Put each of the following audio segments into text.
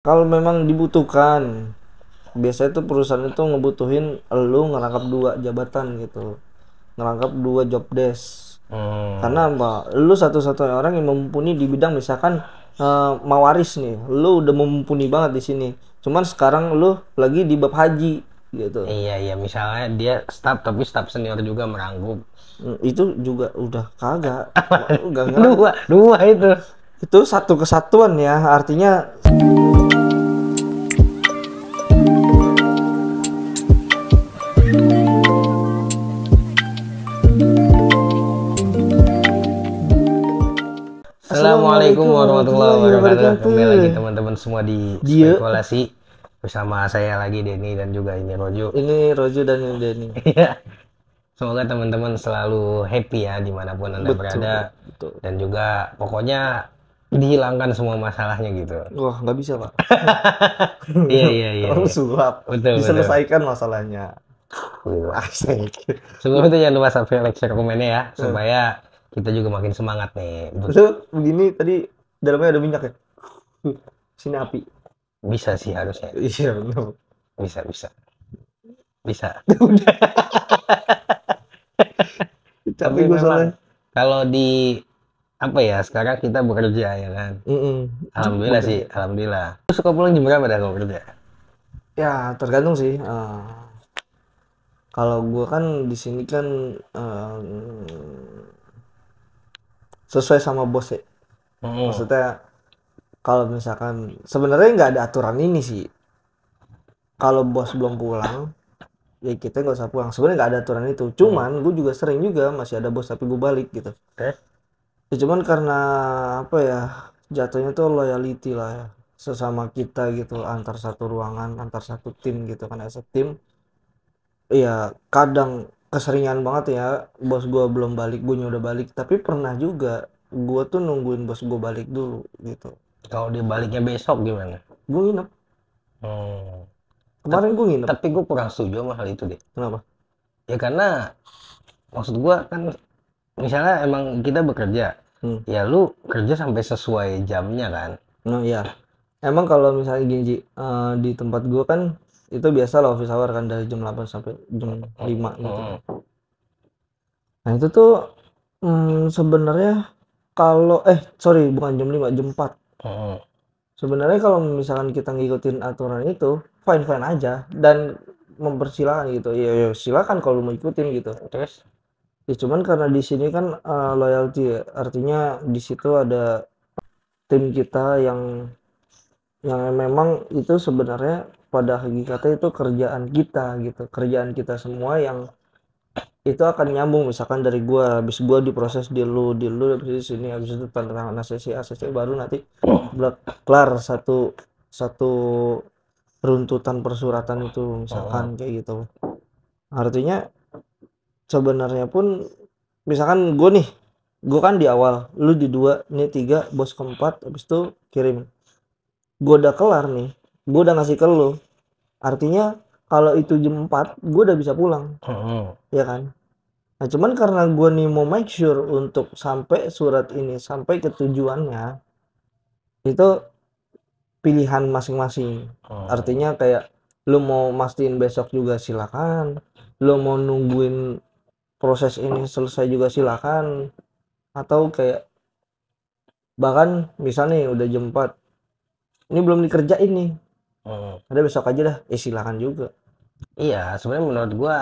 Kalau memang dibutuhkan, biasanya tuh perusahaan itu ngebutuhin lu ngerangkap 2 jabatan gitu, ngerangkap 2 job desk. Karena Hmm. apa? Lu satu-satunya orang yang mumpuni di bidang misalkan mawaris nih, lu udah mumpuni banget di sini. Cuman sekarang lu lagi di bab haji gitu. Iya, iya, misalnya dia staff tapi staff senior juga merangkup. Itu juga udah kagak, udah ngerang. Dua, dua itu. Itu satu kesatuan ya, artinya. Assalamualaikum Assalamualaikum warahmatullahi warahmatullahi wabarakatuh. Kembali lagi wabarakatuh. teman-teman semua di Dia, spekulasi bersama saya lagi Denny dan juga ini Rojo. ini Rojo dan ini Denny. Iya. Semoga teman-teman selalu happy ya dimanapun anda Betul, berada betul. dan juga pokoknya dihilangkan semua masalahnya gitu. Wah, nggak bisa, Pak. Iya, iya, iya, Terlalu iya. sulap. Betul, betul. Diselesaikan masalahnya. Gitu. Asik. Sebelum itu jangan lupa subscribe, like, share, komennya ya Eh, supaya kita juga makin semangat nih. Lu begini tadi dalamnya ada minyak ya? Sini api. Bisa sih harusnya. Iya, benar. Bisa, bisa. Bisa. Udah Tapi capek gue memang soalnya. kalau di apa ya sekarang kita bekerja ya kan. Alhamdulillah sih, Bekerja. alhamdulillah. Lu suka pulang jam berapa dah kalau kerja? Ya, tergantung sih. Kalau gue kan di sini kan sesuai sama bos ya. Hmm. Maksudnya kalau misalkan sebenarnya nggak ada aturan ini sih. Kalau bos belum pulang, ya kita nggak usah pulang. Sebenarnya nggak ada aturan itu. Hmm. Cuman gue juga sering juga masih ada bos tapi gue balik gitu. Terus? Ya cuman karena apa ya, jatuhnya tuh loyalty lah ya, sesama kita gitu, antar satu ruangan, antar satu tim gitu kan, as a tim. Iya, kadang keseringan banget ya bos gua belum balik, gue udah balik, tapi pernah juga gua tuh nungguin bos gua balik dulu gitu. Kalau dia baliknya besok gimana? Gue nginep. Hmm. Kemarin Tapi gue nginep. tapi gue kurang setuju sama hal itu deh. Kenapa? Ya karena maksud gue kan misalnya emang kita bekerja, Hmm. ya lu kerja sampai sesuai jamnya kan. Nah ya, emang kalau misalnya gini Ji, di tempat gua kan itu biasa lah office hour kan dari jam 8 sampai jam 5 gitu kan. Hmm. Nah itu tuh sebenarnya kalau sorry, bukan jam 5, jam 4. Hmm. Sebenarnya kalau misalkan kita ngikutin aturan itu fine fine aja dan mempersilahkan gitu, ya, ya silakan kalau mau ikutin gitu. Terus? Ya cuman karena di sini kan loyalty ya, artinya di situ ada tim kita yang memang itu sebenarnya pada hakikatnya itu kerjaan kita gitu, kerjaan kita semua yang itu akan nyambung, misalkan dari gua, habis gua diproses di lu habis di sini, habis itu tanda tangan ACC ACC baru nanti kelar satu satu runtutan persuratan itu Hmm. misalkan kayak gitu. Artinya sebenarnya pun misalkan gue kan di awal, lu di dua, ini tiga, bos keempat, habis itu kirim. Gue udah kelar nih, gue udah ngasih ke lu. Artinya kalau itu jam 4 gue udah bisa pulang, Hmm. ya kan? Nah, cuman karena gue nih mau make sure untuk sampai surat ini sampai ke tujuannya, itu pilihan masing-masing. Hmm. Artinya kayak lu mau mastiin besok juga silakan, lu mau nungguin proses ini selesai juga silakan, atau kayak bahkan misalnya nih udah jam 4 ini belum dikerjain nih, Hmm. ada besok aja dah, silakan juga. Iya, sebenarnya menurut gua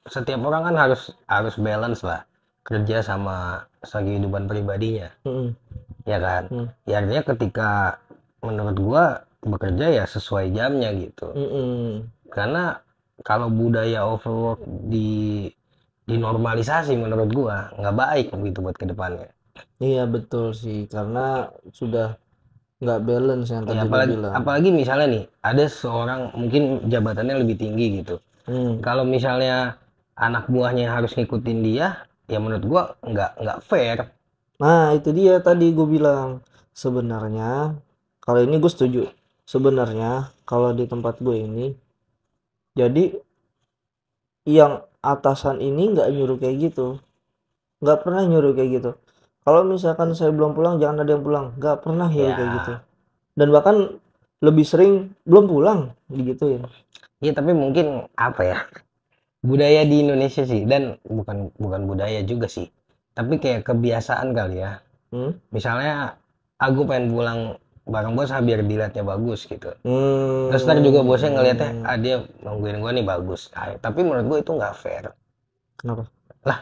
setiap orang kan harus harus balance lah kerja sama kehidupan pribadinya, Mm-mm. ya kan? Mm. Ya artinya ketika menurut gua bekerja ya sesuai jamnya gitu. Mm-mm. Karena kalau budaya overwork dinormalisasi menurut gua nggak baik gitu buat kedepannya. Iya betul sih, karena sudah nggak balance yang Ya tadi lu apalagi bilang. apalagi misalnya nih ada seorang mungkin jabatannya lebih tinggi gitu. Hmm. Kalau misalnya anak buahnya harus ngikutin dia, ya menurut gua nggak fair. Nah, itu dia tadi gue bilang. Sebenarnya, kalau ini gue setuju. Sebenarnya, kalau di tempat gue ini, jadi yang atasan ini nggak nyuruh kayak gitu. Nggak pernah nyuruh kayak gitu. Kalau misalkan saya belum pulang, jangan ada yang pulang. Nggak pernah nyuruh kayak gitu. Ya, Dan bahkan lebih sering belum pulang digituin. Iya, tapi mungkin apa ya? Budaya di Indonesia sih, dan bukan bukan budaya juga sih. Tapi kayak kebiasaan kali ya. Hmm? Misalnya aku pengen pulang bareng bos biar dilihatnya bagus gitu. Terus ntar juga bosnya ngelihatnya, Hmm. ah dia nungguin gua nih bagus. Ah, tapi menurut gua itu nggak fair. Kenapa? Lah,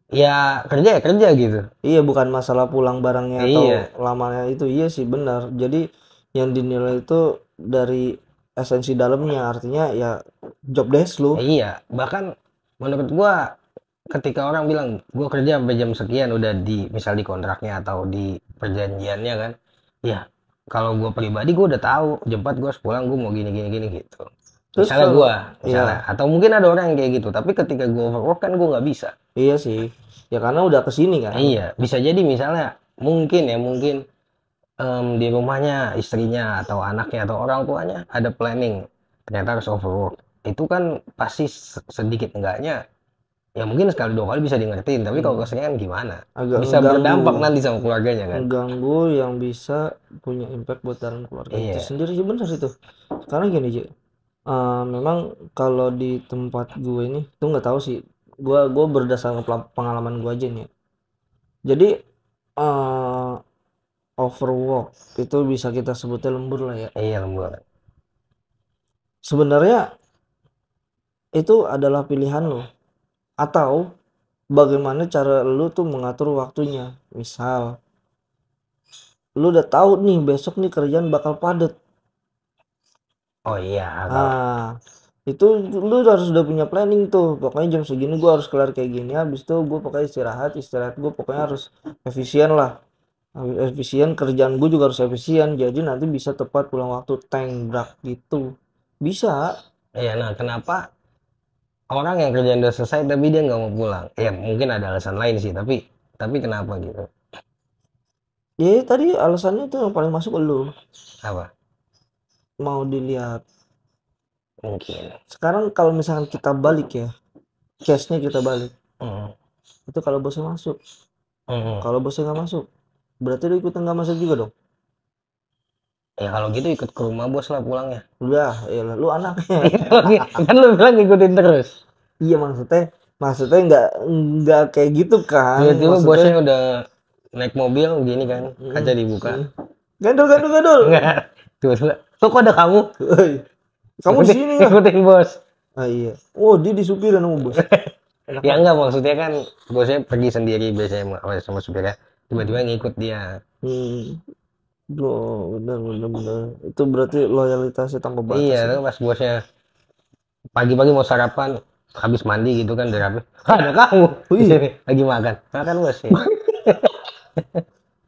ya kerja gitu. Iya, bukan masalah pulang barangnya atau Iya, lamanya itu. Iya sih benar. Jadi yang dinilai itu dari esensi dalamnya, artinya ya job desk lu. iya. Bahkan menurut gua ketika orang bilang gua kerja sampai jam sekian udah di misal di kontraknya atau di perjanjiannya kan, ya kalau gua pribadi gua udah tahu jam 4 gua harus pulang, gua mau gini gini gini gitu. Terus Misalnya kalau gua, ya misalnya atau mungkin ada orang yang kayak gitu, tapi ketika gua overwork kan gua nggak bisa. iya sih. Ya karena udah kesini kan. Iya, bisa jadi misalnya mungkin di rumahnya istrinya atau anaknya atau orang tuanya ada planning ternyata harus overwork. Itu kan pasti sedikit enggaknya ya mungkin sekali dua kali bisa di ngertiin, tapi kalau Hmm. keseringan gimana? Agak Bisa ngeganggu. berdampak nanti sama keluarganya kan? Mengganggu yang bisa punya impact buat dalam keluarga itu Iya. sendiri sih benar itu. Karena gini, Ji. Memang kalau di tempat gue ini tuh nggak tahu sih. Gue berdasarkan pengalaman gue aja nih, ya. Jadi eh overwork itu bisa kita sebutnya lembur lah ya. Iya lembur. Sebenarnya itu adalah pilihan lo, atau bagaimana cara lu tuh mengatur waktunya. Misal lu udah tahu nih besok nih kerjaan bakal padat. Oh iya kalau Ah, itu lu harus udah punya planning tuh. Pokoknya jam segini gua harus kelar kayak gini. Habis itu gua pokoknya istirahat gua pokoknya harus efisien lah. Efisien, kerjaan gua juga harus efisien. Jadi nanti bisa tepat pulang waktu, tenggang gitu. Bisa. iya, nah kenapa orang yang kerjaan udah selesai tapi dia nggak mau pulang? Ya mungkin ada alasan lain sih, tapi kenapa gitu? Ya tadi alasannya tuh yang paling masuk lu. Apa? Mau dilihat. Mungkin. Sekarang kalau misalkan kita balik ya, case-nya kita balik. Mm, Itu kalau bosnya masuk. mm. Kalau bosnya nggak masuk, berarti lu ikutan nggak masuk juga dong. Ya kalau gitu ikut ke rumah bos lah pulangnya. Udah, ya lu anaknya. Kan lu bilang ngikutin terus. Iya, maksudnya nggak kayak gitu kan, Tiba-tiba maksudnya. bosnya udah naik mobil gini kan, kaca dibuka. Gandul, gandul, gandul. Enggak. Tiba-tiba, kok ada kamu? Hei, kamu di sini ya? Ikutin bos. Ah iya. Oh, dia disupirin sama bos. Enak Ya banget. enggak, maksudnya kan bosnya pergi sendiri biasanya sama supirnya. Tiba-tiba ngikut dia. Hmm. Loh, bener, bener, bener. Itu berarti loyalitasnya tanpa Iya, batas itu. kan pas bosnya pagi-pagi mau sarapan, habis mandi gitu kan dari HP. Ada kamu di Wih, sini lagi makan. Makan bos ya.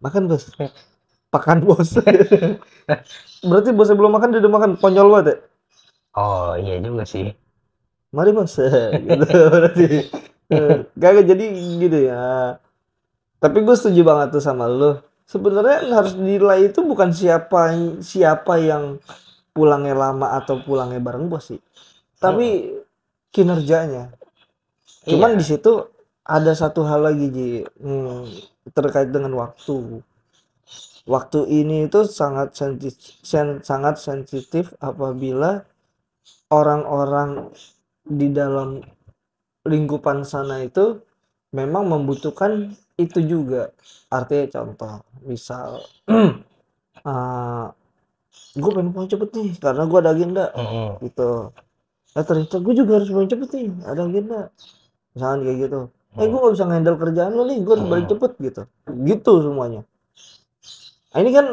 makan bos. Pakan bos. Berarti bosnya belum makan, dia udah makan. Konyol banget ya? Oh iya juga sih. Mari bos. Gitu berarti. Gak jadi gitu ya. Tapi gue setuju banget tuh sama lo. Sebenarnya yang harus dinilai itu bukan siapa siapa yang pulangnya lama atau pulangnya bareng bos sih, Mm, tapi kinerjanya. Cuman di iya, situ ada satu hal lagi Ji, terkait dengan waktu. Waktu ini itu sangat sensitif apabila orang-orang di dalam lingkupan sana itu memang membutuhkan itu juga. Artinya contoh, misal uh, gue pengen pulang cepet nih karena gue ada agenda mm-mm. gitu. Ternyata gue juga harus pulang cepet nih, ada agenda. Misalkan kayak gitu. Gue Mm, gak bisa ngehandle kerjaan lo nih, gue harus balik mm-mm. cepet gitu. Gitu semuanya. Nah, ini kan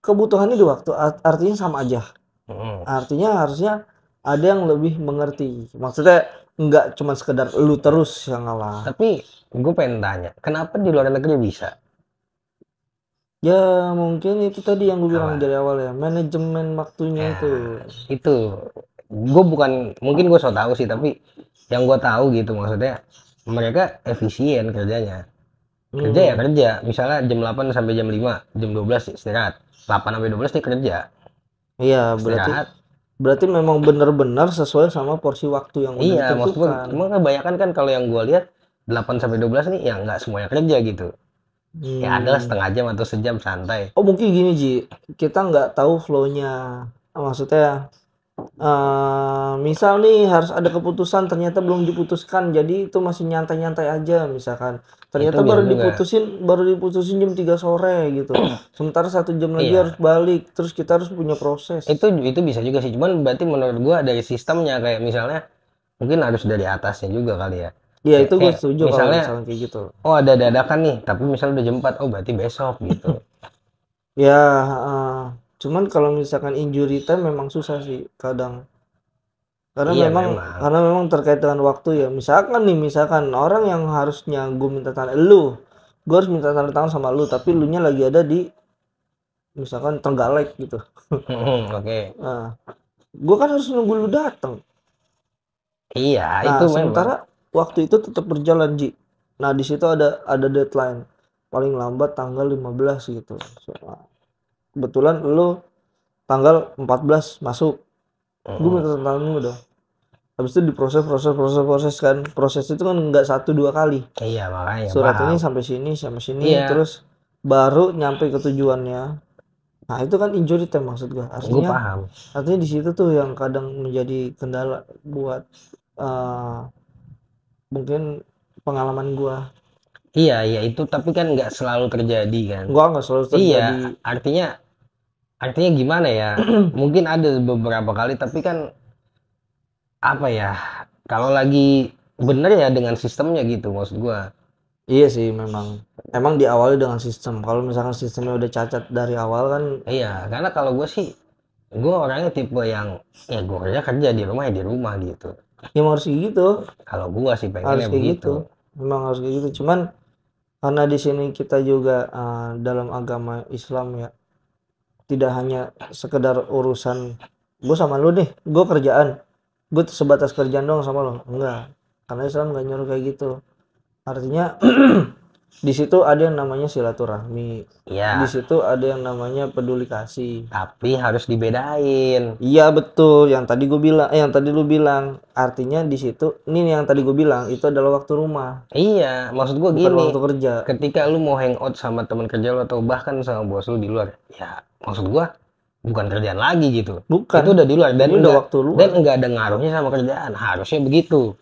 kebutuhannya di waktu, artinya sama aja. Mm-mm. Artinya harusnya ada yang lebih mengerti. Maksudnya nggak cuma sekedar lu terus yang ngalah. Tapi gue pengen tanya, kenapa di luar negeri bisa? Ya mungkin itu tadi yang gue bilang Apa? dari awal ya, manajemen waktunya Ya, itu. itu gue bukan mungkin gue so tahu sih, tapi yang gue tahu gitu maksudnya mereka efisien kerjanya. Kerja ya Hmm, kerja, misalnya jam 8 sampai jam 5, jam 12 istirahat. 8 sampai 12 dia kerja, iya berarti istirahat. berarti memang benar-benar sesuai sama porsi waktu yang udah Iya, maksud gue ditentukan. cuma kebanyakan kan kalau yang gue lihat 8 sampai 12 nih ya nggak semuanya kerja gitu. Ya adalah Hmm. setengah jam atau sejam santai. Oh mungkin gini Ji, kita nggak tahu flow-nya. Maksudnya misal nih harus ada keputusan ternyata belum diputuskan, jadi itu masih nyantai-nyantai aja misalkan. Itu Ternyata bisa juga. baru diputusin jam 3 sore gitu. Sementara 1 jam lagi harus Iya, balik, terus kita harus punya proses. itu bisa juga sih. Cuman berarti menurut gua dari sistemnya kayak misalnya mungkin harus dari atasnya juga kali ya. Iya Kayak, itu gue kayak setuju kalau misalnya, misalnya kayak gitu. oh ada dadakan nih, tapi misalnya udah jam 4, oh berarti besok gitu. Ya, cuman kalau misalkan injury time memang susah sih kadang. Iya memang. Karena memang terkait dengan waktu ya. Misalkan orang yang harusnya gue minta tanda lu, gue harus minta tanda tangan sama lu, tapi lu nya lagi ada di misalkan Trenggalek gitu. Oke. Nah, gue kan harus nunggu lu datang. Iya, Nah, itu memang. sementara waktu itu tetap berjalan, Ji. Nah, di situ ada deadline. Paling lambat tanggal 15 gitu. So, nah, kebetulan lu tanggal 14 masuk. Gue Mm-mm. minta tanda tangan lu dong. Habis itu diproses kan. Proses itu kan nggak 1 2 kali. Iya, makanya Surat ini paham. sampai sini, Iya, terus baru nyampe ke tujuannya. Nah, itu kan injury time maksud gua. gue paham. Artinya di situ tuh yang kadang menjadi kendala buat eh, mungkin pengalaman gua. Iya, iya itu tapi kan nggak selalu terjadi kan. Gua nggak selalu Iya, terjadi. artinya artinya gimana ya? Mungkin ada beberapa kali tapi kan apa ya? Kalau lagi bener ya dengan sistemnya gitu maksud gua. Iya sih memang. Emang diawali dengan sistem. Kalau misalkan sistemnya udah cacat dari awal kan Iya, karena kalau gue sih gue orangnya tipe yang ya gue kerja kerja di rumah ya di rumah gitu. ya harus kayak gitu. Kalau gue sih Harus pengennya kayak begitu. gitu. Memang harus kayak gitu. Cuman karena di sini kita juga dalam agama Islam ya, tidak hanya sekedar urusan gue sama lu nih, gue kerjaan, gue sebatas kerjaan doang sama lo, enggak, karena Islam nggak nyuruh kayak gitu. Artinya di situ ada yang namanya silaturahmi, di Iya, situ ada yang namanya peduli kasih. tapi harus dibedain. Iya betul, yang tadi gue bilang, yang tadi lu bilang, artinya di situ, ini yang tadi gue bilang itu adalah waktu rumah, Iya, maksud gue bukan gini, waktu kerja. ketika lu mau hangout sama teman kerja lu atau bahkan sama bos lu di luar, ya maksud gua bukan kerjaan lagi gitu. Bukan, Itu udah di luar ini udah waktu dan luar. enggak ada ngaruhnya sama kerjaan. Harusnya begitu.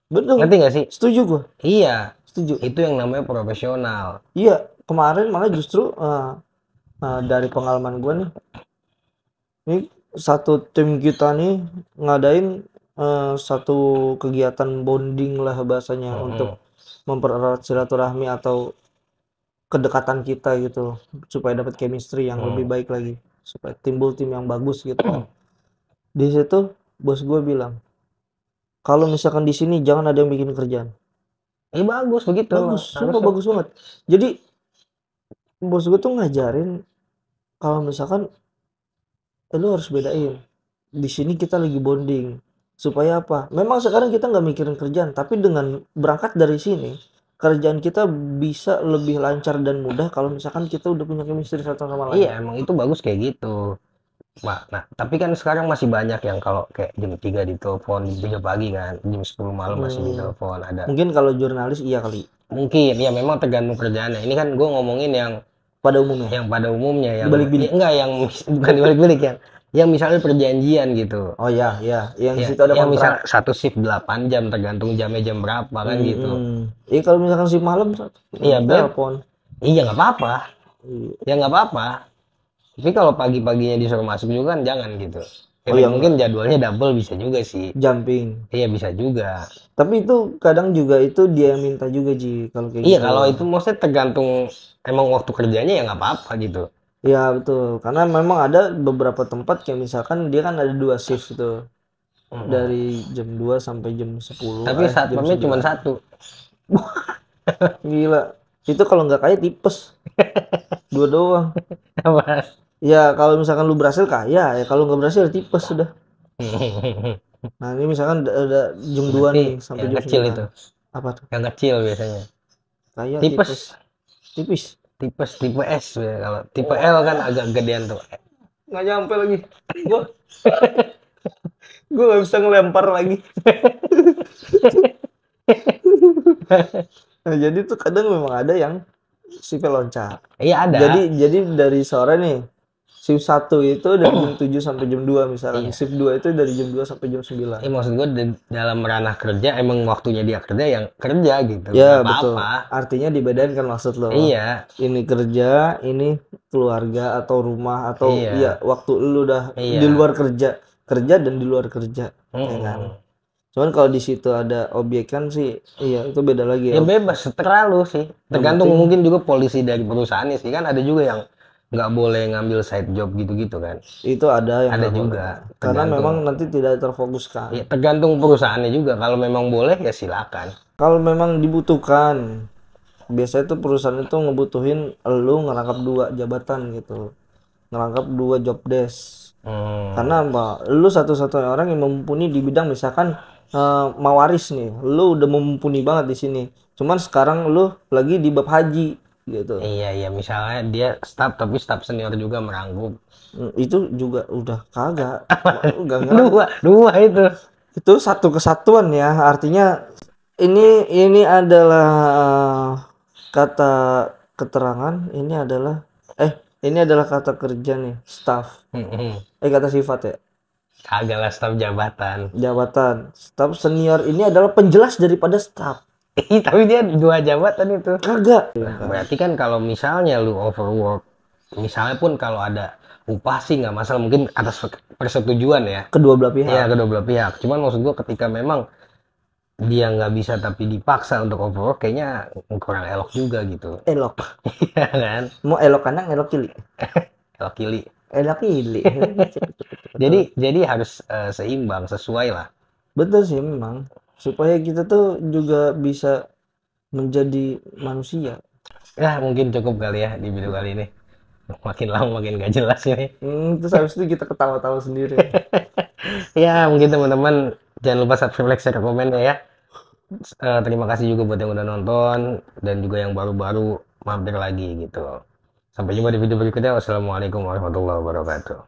Betul, Ngerti nggak sih? setuju gue, Iya, setuju. itu yang namanya profesional. Iya, kemarin malah justru dari pengalaman gue nih, ini satu tim kita nih ngadain satu kegiatan bonding lah bahasanya untuk Mm-mm. mempererat silaturahmi atau kedekatan kita gitu, supaya dapat chemistry yang lebih Mm. baik lagi, supaya timbul tim yang bagus gitu. Di situ bos gue bilang, kalau misalkan di sini jangan ada yang bikin kerjaan. Bagus begitu Bagus, sumpah harusnya. bagus banget. Jadi bos gue tuh ngajarin kalau misalkan lu harus bedain. Di sini kita lagi bonding. Supaya apa? Memang sekarang kita nggak mikirin kerjaan, tapi dengan berangkat dari sini, kerjaan kita bisa lebih lancar dan mudah kalau misalkan kita udah punya chemistry satu sama lain. Iya, emang itu bagus kayak gitu. Nah, tapi kan sekarang masih banyak yang kalau kayak jam 3 ditelepon, jam 3 pagi kan, jam 10 malam masih Hmm, ditelepon, ada. mungkin kalau jurnalis iya kali. Mungkin, ya memang tergantung kerjaannya. Ini kan gue ngomongin Pada umumnya. yang pada umumnya, Di yang balik ya, bilik. enggak yang bukan di balik bilik yang misalnya perjanjian gitu. Oh ya, ya. Yang di Ya, situ ada yang kontrak. misal satu shift 8 jam tergantung jamnya jam berapa kan gitu. Kalau misalkan si malam, Iya, Beb. telepon. Iya nggak apa-apa. Iya. Ya nggak apa-apa. Tapi kalau pagi-paginya disuruh masuk juga kan jangan gitu. Ya, Oh ya mungkin enggak. jadwalnya double bisa juga sih. Jumping. Iya bisa juga. Tapi itu kadang juga itu dia yang minta juga Ji kalau kayak Iya gitu. kalau itu maksudnya tergantung emang waktu kerjanya ya nggak apa-apa gitu. Ya betul, karena memang ada beberapa tempat kayak misalkan dia kan ada 2 shift itu Mm-mm. dari jam 2 sampai jam 10, Tapi jam satpamnya cuma 9. satu. Gila. Itu kalau nggak kaya tipes, dua doang. Apa? Ya kalau misalkan lu berhasil kaya, ya kalau nggak berhasil tipes sudah. Nah, ini misalkan ada jam 2 Berarti nih sampai yang jam kecil 9. itu. Apa tuh? Yang kecil biasanya. Kaya tipes. Tipes. Tipis. Tipes tipe S ya. Kalau tipe L kan agak gedean tuh. Nggak nyampe lagi. Gua gua nggak bisa ngelempar lagi. Nah, jadi tuh kadang memang ada yang shift loncat. Iya ada. Jadi dari sore nih, shift 1 itu dari jam 7 sampai jam 2 misalnya. Iya. Shift 2 itu dari jam 2 sampai jam 9. Maksud gue dalam ranah kerja emang waktunya dia kerja yang kerja gitu. Ya, Nggak betul. apa-apa. Artinya dibedain kan maksud lo. Iya. Ini kerja, ini keluarga atau rumah atau Iya. iya waktu lu udah Iya. di luar kerja dan di luar kerja. Ya kan? Cuman kalau di situ ada objek kan sih, iya itu beda lagi Ya ya. bebas, terlalu sih. Tergantung penting- mungkin juga polisi dari perusahaannya sih. Kan ada juga yang nggak boleh ngambil side job gitu-gitu kan. Itu ada yang Ada nggak juga. boleh. Karena Tergantung. memang nanti tidak terfokuskan. Ya, tergantung perusahaannya juga. Kalau memang boleh ya silakan. Kalau memang dibutuhkan, biasanya tuh perusahaan itu ngebutuhin lu ngerangkap 2 jabatan gitu, ngerangkap 2 job desk. Karena apa? Lu satu-satunya orang yang mumpuni di bidang misalkan mawaris nih, lu udah mumpuni banget di sini. Cuman sekarang lu lagi di bab haji gitu. Iya, misalnya dia staff tapi staff senior juga merangkup. Itu juga udah kagak. Enggak. Dua itu. Itu satu kesatuan ya, artinya ini adalah kata keterangan, ini adalah kata kerja nih, staff. Kata sifat ya. Kagak lah, staff jabatan. Staff senior ini adalah penjelas daripada staff. Tapi dia 2 jabatan itu. Kagak. Berarti kan kalau misalnya lu overwork, misalnya pun kalau ada upah sih nggak masalah, mungkin atas persetujuan ya. Kedua belah pihak. Iya, kedua belah pihak. Cuman maksud gua ketika memang dia nggak bisa tapi dipaksa untuk overwork, kayaknya kurang elok juga gitu. Elok. Iya kan? Mau elok kanan, elok kiri. Elok kili. Elok kiri. Jadi harus seimbang, sesuai lah. Betul sih memang. Supaya kita tuh juga bisa menjadi manusia. Ya mungkin cukup kali ya di video kali ini. Makin lama makin gak jelas ini. Terus habis itu kita ketawa-tawa sendiri. Ya mungkin teman-teman jangan lupa subscribe, like, share, komen ya. Terima kasih juga buat yang udah nonton dan juga yang baru-baru mampir lagi gitu. Sampai jumpa di video berikutnya. Wassalamualaikum warahmatullahi wabarakatuh.